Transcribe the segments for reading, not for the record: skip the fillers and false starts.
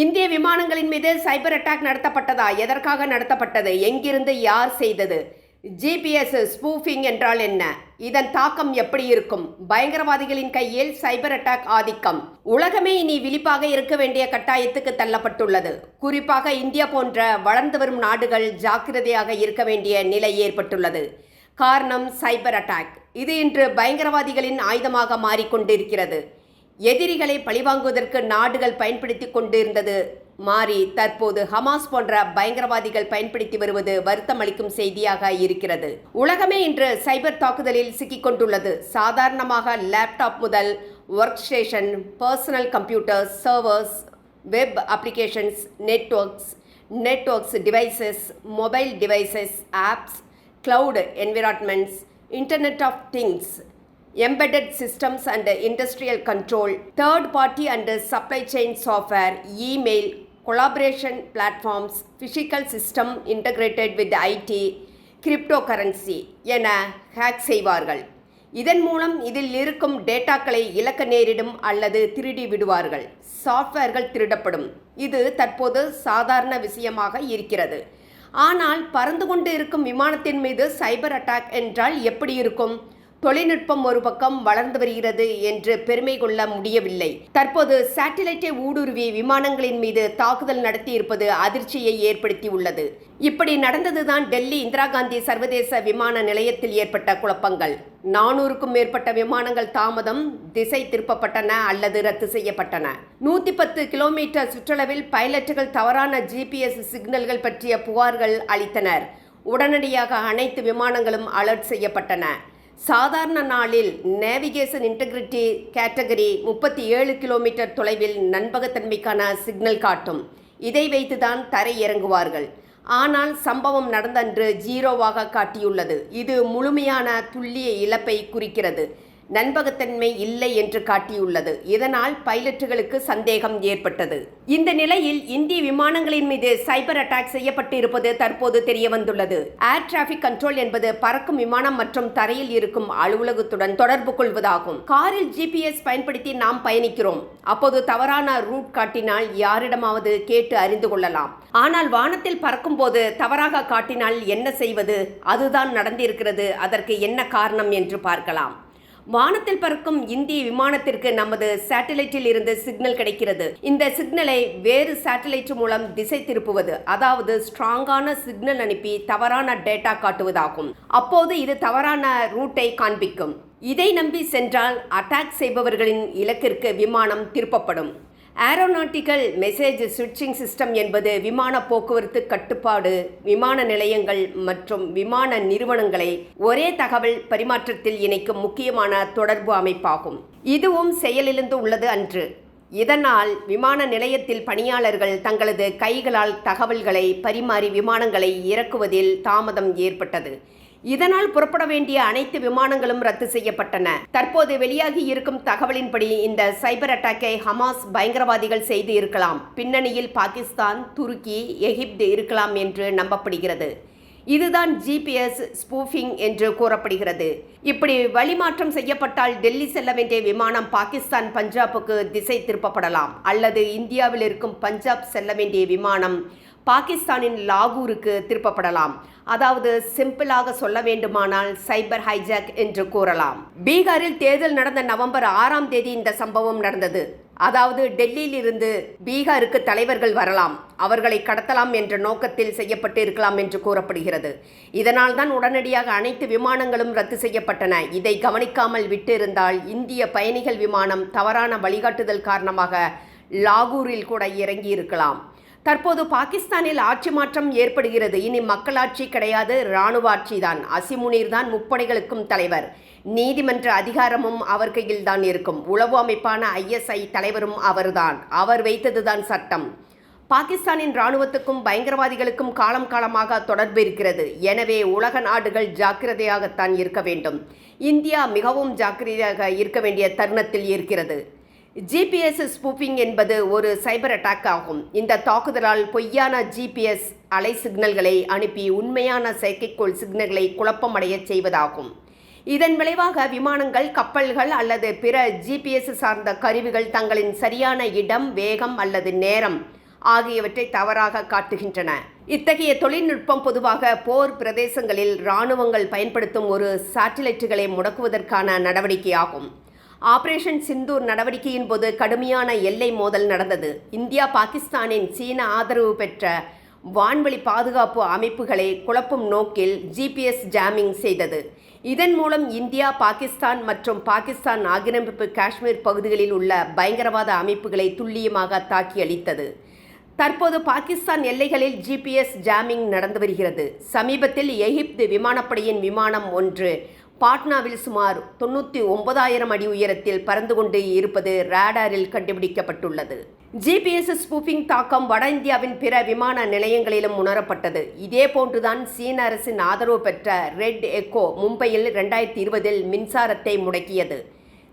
இந்திய விமானங்களின் மீது சைபர் அட்டாக் நடத்தப்பட்டதா? எதற்காக நடத்தப்பட்டது? எங்கிருந்து யார் செய்தது? ஜிபிஎஸ் ஸ்பூஃபிங் என்றால் என்ன? இதன் தாக்கம் எப்படி இருக்கும்? பயங்கரவாதிகளின் கையில் சைபர் அட்டாக் ஆதிக்கம். உலகமே இனி விழிப்பாக இருக்க வேண்டிய கட்டாயத்துக்கு தள்ளப்பட்டுள்ளது. குறிப்பாக இந்தியா போன்ற வளர்ந்து வரும் நாடுகள் ஜாக்கிரதையாக இருக்க வேண்டிய நிலை ஏற்பட்டுள்ளது. காரணம் சைபர் அட்டாக். இது இன்று பயங்கரவாதிகளின் ஆயுதமாக மாறிக்கொண்டிருக்கிறது. எதிரிகளை பழிவாங்குவதற்கு நாடுகள் பயன்படுத்தி கொண்டிருந்தது மாறி தற்போது ஹமாஸ் போன்ற பயங்கரவாதிகள் பயன்படுத்தி வருவது வருத்தம் அளிக்கும் செய்தியாக இருக்கிறது. உலகமே இன்று சைபர் தாக்குதலில் சிக்கிக்கொண்டுள்ளது. சாதாரணமாக லேப்டாப் முதல் work station, personal computers, servers, web applications, networks devices, mobile devices, apps, cloud environments, internet of things, embedded systems and industrial control, third party and supply chain software, email, collaboration platforms, physical system integrated with IT, cryptocurrency என hack செய்வார்கள். இதன் மூலம் இதில் இருக்கும் டேட்டாக்களை இழக்க நேரிடும் அல்லது திருடி விடுவார்கள். சாஃப்ட்வேர்கள் திருடப்படும். இது தற்போது சாதாரண விஷயமாக இருக்கிறது. ஆனால் பறந்து கொண்டு இருக்கும் விமானத்தின் மீது சைபர் அட்டாக் என்றால் எப்படி இருக்கும்? தொழில்நுட்பம் ஒரு பக்கம் வளர்ந்து வருகிறது என்று பெருமை கொள்ள முடியவில்லை. தற்போது சேட்டிலைட்டை ஊடுருவி விமானங்களின் மீது தாக்குதல் நடத்தி இருப்பது அதிர்ச்சியை ஏற்படுத்தி உள்ளது. இப்படி நடந்ததுதான் டெல்லி இந்திரா காந்தி சர்வதேச விமான நிலையத்தில் ஏற்பட்ட குழப்பங்கள். 400க்கும் மேற்பட்ட விமானங்கள் தாமதம், திசை திருப்பப்பட்டன அல்லது ரத்து செய்யப்பட்டன. 110 கிலோமீட்டர் சுற்றளவில் பைலட்டுகள் தவறான ஜிபிஎஸ் சிக்னல்கள் பற்றிய புகார்கள் அளித்தனர். உடனடியாக அனைத்து விமானங்களும் அலர்ட் செய்யப்பட்டன. சாதாரண நாளில் நேவிகேஷன் இன்டெகிரிட்டி கேட்டகரி 37 கிலோமீட்டர் தொலைவில் நம்பகத்தன்மைக்கான சிக்னல் காட்டும். இதை வைத்துதான் தரை இறங்குவார்கள். ஆனால் சம்பவம் நடந்தன்று 0வாக காட்டியுள்ளது. இது முழுமையான துல்லிய இழப்பை குறிக்கிறது. நம்பகத்தன்மை இல்லை என்று காட்டியுள்ளது. இதனால் பைலட்டுகளுக்கு சந்தேகம் ஏற்பட்டது. இந்த நிலையில் இந்திய விமானங்களின் மீது சைபர் அட்டாக் செய்யப்பட்டு இருப்பது தற்போது தெரிய வந்துள்ளது. ஏர் டிராபிக் கண்ட்ரோல் என்பது பறக்கும் விமானம் மற்றும் தரையில் இருக்கும் அலுவலகத்துடன் தொடர்பு கொள்வதாகும். காரில் ஜிபிஎஸ் பயன்படுத்தி நாம் பயணிக்கிறோம். அப்போது தவறான ரூட் காட்டினால் யாரிடமாவது கேட்டு அறிந்து கொள்ளலாம். ஆனால் வானத்தில் பறக்கும் போது தவறாக காட்டினால் என்ன செய்வது? அதுதான் நடந்திருக்கிறது. அதற்கு என்ன காரணம் என்று பார்க்கலாம். வானத்தில் பறக்கும் இந்திய விமானத்திற்கு நமது சேட்டலைட்டில் இருந்து சிக்னல் கிடைக்கிறது. இந்த சிக்னலை வேறு சேட்டலைட் மூலம் திசை திருப்புவது, அதாவது ஸ்ட்ராங்கான சிக்னல் அனுப்பி தவறான டேட்டா காட்டுவதாகும். அப்போது இது தவறான ரூட்டை காண்பிக்கும். இதை நம்பி சென்றால் அட்டாக் செய்பவர்களின் இலக்கிற்கு விமானம் திருப்பப்படும். ஏரோநாட்டிக்கல் மெசேஜ் ஸ்விட்சிங் சிஸ்டம் என்பது விமான போக்குவரத்து கட்டுப்பாடு, விமான நிலையங்கள் மற்றும் விமான நிறுவனங்களை ஒரே தகவல் பரிமாற்றத்தில் இணைக்கும் முக்கியமான தொடர்பு அமைப்பாகும். இதுவும் செயலிழந்து உள்ளது அன்று. இதனால் விமான நிலையத்தில் பணியாளர்கள் தங்களது கைகளால் தகவல்களை பரிமாறி விமானங்களை இறக்குவதில் தாமதம் ஏற்பட்டது. இதனால் புறப்பட வேண்டிய அனைத்து விமானங்களும் ரத்து செய்யப்பட்டன. தற்போது வெளியாகி இருக்கும் தகவலின்படி இந்த சைபர் அட்டாக்கை ஹமாஸ் பயங்கரவாதிகள் செய்து இருக்கலாம். பின்னணியில் பாகிஸ்தான், துருக்கி, எகிப்து இருக்கலாம் என்று நம்பப்படுகிறது. இதுதான் ஜிபிஎஸ் ஸ்பூஃபிங் என்று கூறப்படுகிறது. இப்படி வழிமாற்றம் செய்யப்பட்டால் டெல்லி செல்ல வேண்டிய விமானம் பாகிஸ்தான் பஞ்சாபுக்கு திசை திருப்பப்படலாம். அல்லது இந்தியாவில் இருக்கும் பஞ்சாப் செல்ல வேண்டிய விமானம் பாகிஸ்தானின் லாகூருக்கு திருப்பப்படலாம். அதாவது சிம்பிளாக சொல்ல வேண்டுமானால் சைபர் ஹைஜாக் என்று கூறலாம். பீகாரில் தேர்தல் நடந்த நவம்பர் 6ஆம் தேதி இந்த சம்பவம் நடந்தது. அதாவது டெல்லியில் இருந்து பீகாருக்கு தலைவர்கள் வரலாம், அவர்களை கடத்தலாம் என்ற நோக்கத்தில் செய்யப்பட்டு இருக்கலாம் என்று கூறப்படுகிறது. இதனால் தான் உடனடியாக அனைத்து விமானங்களும் ரத்து செய்யப்பட்டன. இதை கவனிக்காமல் விட்டு இருந்தால் இந்திய பயணிகள் விமானம் தவறான வழிகாட்டுதல் காரணமாக லாகூரில் கூட இறங்கி இருக்கலாம். தற்போது பாகிஸ்தானில் ஆட்சி மாற்றம் ஏற்படுகிறது. இனி மக்களாட்சி கிடையாது, இராணுவ ஆட்சி தான். அசிமுனீர் தான் முப்படைகளுக்கும் தலைவர். நீதிமன்ற அதிகாரமும் அவர் கையில் தான் இருக்கும். உளவு அமைப்பான ISI தலைவரும் அவர்தான். அவர் வைத்ததுதான் சட்டம். பாகிஸ்தானின் இராணுவத்துக்கும் பயங்கரவாதிகளுக்கும் காலம் காலமாக தொடர்பு இருக்கிறது. எனவே உலக நாடுகள் ஜாக்கிரதையாகத்தான் இருக்க வேண்டும். இந்தியா மிகவும் ஜாக்கிரதையாக இருக்க வேண்டிய தருணத்தில் இருக்கிறது. ஜிபிஎஸ் ஸ்பூஃபிங் என்பது ஒரு சைபர் அட்டாக் ஆகும். இந்த தாக்குதலால் பொய்யான ஜிபிஎஸ் அலை சிக்னல்களை அனுப்பி உண்மையான செயற்கைக்கோள் சிக்னல்களை குழப்பமடைய செய்வதாகும். இதன் விளைவாக விமானங்கள், கப்பல்கள் அல்லது பிற ஜிபிஎஸ் சார்ந்த கருவிகள் தங்களின் சரியான இடம், வேகம் அல்லது நேரம் ஆகியவற்றை தவறாக காட்டுகின்றன. இத்தகைய தொழில்நுட்பம் பொதுவாக போர் பிரதேசங்களில் இராணுவங்கள் பயன்படுத்தும் ஒரு சாட்டிலைட்டுகளை முடக்குவதற்கான நடவடிக்கையாகும். ஆபரேஷன் சிந்தூர் நடவடிக்கையின் போது கடுமையான எல்லை மோதல் நடந்தது. இந்தியா பாகிஸ்தானின் சீன ஆதரவு பெற்ற வான்வழி பாதுகாப்பு அமைப்புகளை குழப்பும் நோக்கில் GPS ஜாமிங் செய்தது. இதன் மூலம் இந்தியா பாகிஸ்தான் மற்றும் பாகிஸ்தான் ஆக்கிரமிப்பு காஷ்மீர் பகுதிகளில் உள்ள பயங்கரவாத அமைப்புகளை துல்லியமாக தாக்கி அளித்தது. தற்போது பாகிஸ்தான் எல்லைகளில் GPS ஜாமிங் நடந்து வருகிறது. சமீபத்தில் எகிப்து விமானப்படையின் விமானம் ஒன்று பாட்னாவில் சுமார் 99,000 அடி உயரத்தில் பறந்து கொண்டு இருப்பது ரேடாரில் கண்டுபிடிக்கப்பட்டுள்ளது. GPS ஸ்பூஃபிங் தாக்கம் வட இந்தியாவின் பிற விமான நிலையங்களிலும் உணரப்பட்டது. இதே போன்றுதான் சீன அரசின் ஆதரவு பெற்ற ரெட் எக்கோ மும்பையில் 2020 மின்சாரத்தை முடக்கியது.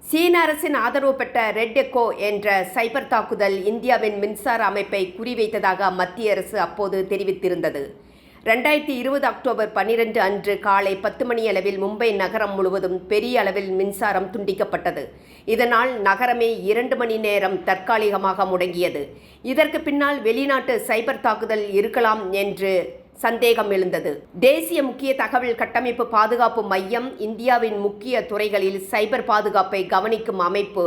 சீன அரசின் ஆதரவு பெற்ற ரெட் எக்கோ என்ற சைபர் தாக்குதல் இந்தியாவின் மின்சார அமைப்பை குறிவைத்ததாக மத்திய அரசு அப்போது தெரிவித்திருந்தது. 2020 அக்டோபர் 12 அன்று காலை 10 மணி அளவில் மும்பை நகரம் முழுவதும் பெரிய அளவில் மின்சாரம் துண்டிக்கப்பட்டது. இதனால் நகரமே 2 மணி நேரம் தற்காலிகமாக முடங்கியது. இதற்கு பின்னால் வெளிநாட்டு சைபர் தாக்குதல் இருக்கலாம் என்று சந்தேகம் எழுந்தது. தேசிய முக்கிய தகவல் கட்டமைப்பு பாதுகாப்பு மையம் இந்தியாவின் முக்கிய துறைகளில் சைபர் பாதுகாப்பை கவனிக்கும் அமைப்பு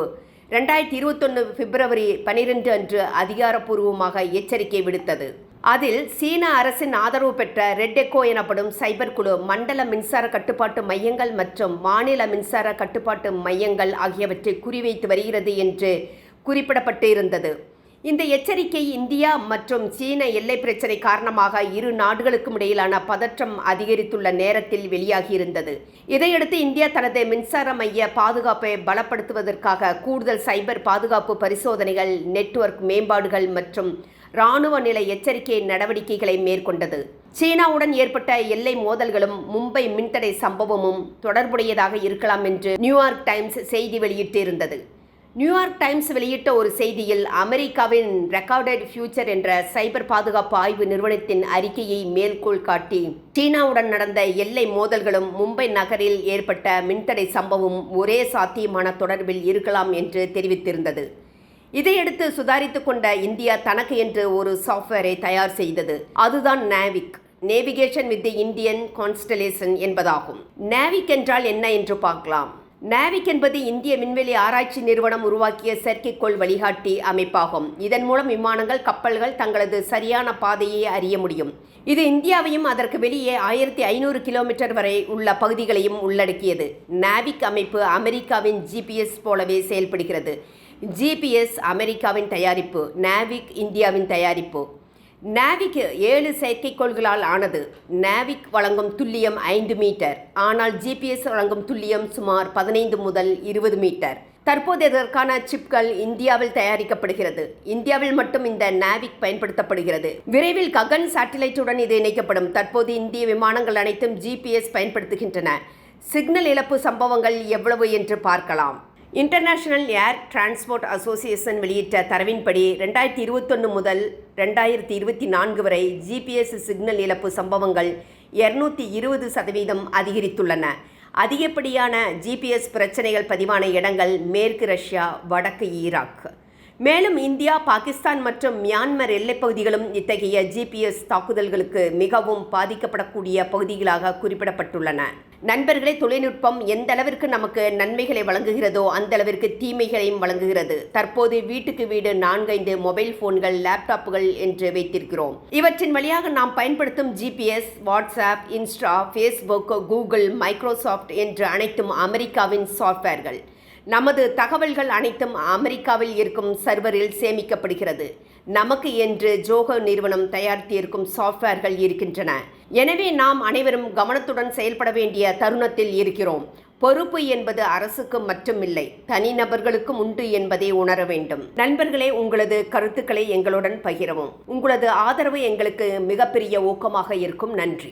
2021 பிப்ரவரி 12 அன்று அதிகாரப்பூர்வமாக எச்சரிக்கை விடுத்தது. அதில் சீன அரசின் ஆதரவு பெற்ற ரெட் எக்கோ எனப்படும் சைபர் குழு மண்டல மின்சார கட்டுப்பாட்டு மையங்கள் மற்றும் மாநில மின்சார கட்டுப்பாட்டு மையங்கள் ஆகியவற்றை குறிவைத்து வருகிறது என்று குறிப்பிடப்பட்டு இருந்தது. இந்த எச்சரிக்கை இந்தியா மற்றும் சீன எல்லை பிரச்சினை காரணமாக இரு நாடுகளுக்கும் இடையிலான பதற்றம் அதிகரித்துள்ள நேரத்தில் வெளியாகியிருந்தது. இதையடுத்து இந்தியா தனது மின்சார மைய பாதுகாப்பை பலப்படுத்துவதற்காக கூடுதல் சைபர் பாதுகாப்பு பரிசோதனைகள், நெட்வொர்க் மேம்பாடுகள் மற்றும் இராணுவ நிலை எச்சரிக்கை நடவடிக்கைகளை மேற்கொண்டது. சீனாவுடன் ஏற்பட்ட எல்லை மோதல்களும் மும்பை மின்தடை சம்பவமும் தொடர்புடையதாக இருக்கலாம் என்று நியூயார்க் டைம்ஸ் செய்தி வெளியிட்டிருந்தது. நியூயார்க் டைம்ஸ் வெளியிட்ட ஒரு செய்தியில் அமெரிக்காவின் ரெக்கார்டட் ஃபியூச்சர் என்ற சைபர் பாதுகாப்பு ஆய்வு நிறுவனத்தின் அறிக்கையை மேற்கோள் காட்டி சீனாவுடன் நடந்த எல்லை மோதல்களும் மும்பை நகரில் ஏற்பட்ட மின்தடை சம்பவமும் ஒரே சாத்தியமான தொடர்பில் இருக்கலாம் என்று தெரிவித்திருந்தது. இதையடுத்து சுதாரித்து கொண்ட இந்தியா தனக்கு என்று ஒரு சாஃப்ட்வேரை தயார் செய்தது. அதுதான் Navik, navigation with Indian constellation என்பதாகும். நேவிக் என்றால் என்ன என்று பார்க்கலாம். நேவிக் என்பது இந்திய விண்வெளி ஆராய்ச்சி நிறுவனம் உருவாக்கிய செயற்கைக்கோள் வழிகாட்டி அமைப்பாகும். இதன் மூலம் விமானங்கள், கப்பல்கள் தங்களது சரியான பாதையை அறிய முடியும். இது இந்தியாவையும் அதற்கு வெளியே 1500 கிலோமீட்டர் வரை உள்ள பகுதிகளையும் உள்ளடக்கியது. நேவிக் அமைப்பு அமெரிக்காவின் GPS போலவே செயல்படுகிறது. GPS அமெரிக்காவின் தயாரிப்பு, நேவிக் இந்தியாவின் தயாரிப்பு. நேவிக் 7 செயற்கைக்கோள்களால் ஆனது. நேவிக் வழங்கும் துல்லியம் 5 மீட்டர், ஆனால் GPS வழங்கும் துல்லியம் சுமார் 15 முதல் 20 மீட்டர். தற்போது இதற்கான சிப்கள் இந்தியாவில் தயாரிக்கப்படுகிறது. இந்தியாவில் மட்டும் இந்த நேவிக் பயன்படுத்தப்படுகிறது. விரைவில் ககன் சேட்டலைட்டுடன் இது இணைக்கப்படும். தற்போது இந்திய விமானங்கள் அனைத்தும் GPS பயன்படுத்துகின்றன. சிக்னல் இழப்பு சம்பவங்கள் எவ்வளவு என்று பார்க்கலாம். இன்டர்நேஷனல் ஏர் டிரான்ஸ்போர்ட் அசோசியேஷன் வெளியிட்ட தரவின்படி 2021 முதல் 2024 வரை GPS சிக்னல் இழப்பு சம்பவங்கள் 220% அதிகரித்துள்ளன. அதிகப்படியான GPS பிரச்சனைகள் பதிவான இடங்கள் மேற்கு ரஷ்யா, வடக்கு ஈராக். மேலும் இந்தியா, பாகிஸ்தான் மற்றும் மியான்மர் எல்லைப்பகுதிகளும் இத்தகைய GPS தாக்குதல்களுக்கு மிகவும் பாதிக்கப்படக்கூடிய பகுதிகளாக குறிப்பிடப்பட்டுள்ளன. நண்பர்களே, தொழில்நுட்பம் எந்த அளவிற்கு நமக்கு நன்மைகளை வழங்குகிறதோ அந்த அளவிற்கு தீமைகளையும் வழங்குகிறது. தற்போது வீட்டுக்கு வீடு 4-5 மொபைல் போன்கள், லேப்டாப்புகள் என்று வைத்திருக்கிறோம். இவற்றின் வழியாக நாம் பயன்படுத்தும் GPS, WhatsApp, Insta, Facebook, Google, Microsoft என்று அனைத்தும் அமெரிக்காவின் சாஃப்ட்வேர்கள். நமது தகவல்கள் அனைத்தும் அமெரிக்காவில் இருக்கும் சர்வரில் சேமிக்கப்படுகிறது. நமக்கு என்று ஜோஹோ நிறுவனம் தயாரித்திருக்கும் சாஃப்ட்வேர்கள் இருக்கின்றன. எனவே நாம் அனைவரும் கவனத்துடன் செயல்பட வேண்டிய தருணத்தில் இருக்கிறோம். பொறுப்பு என்பது அரசுக்கு மட்டுமில்லை, தனிநபர்களுக்கும் உண்டு என்பதை உணர வேண்டும். நண்பர்களே, உங்களது கருத்துக்களை எங்களுடன் பகிரவும். உங்களது ஆதரவு எங்களுக்கு மிகப்பெரிய ஊக்கமாக இருக்கும். நன்றி.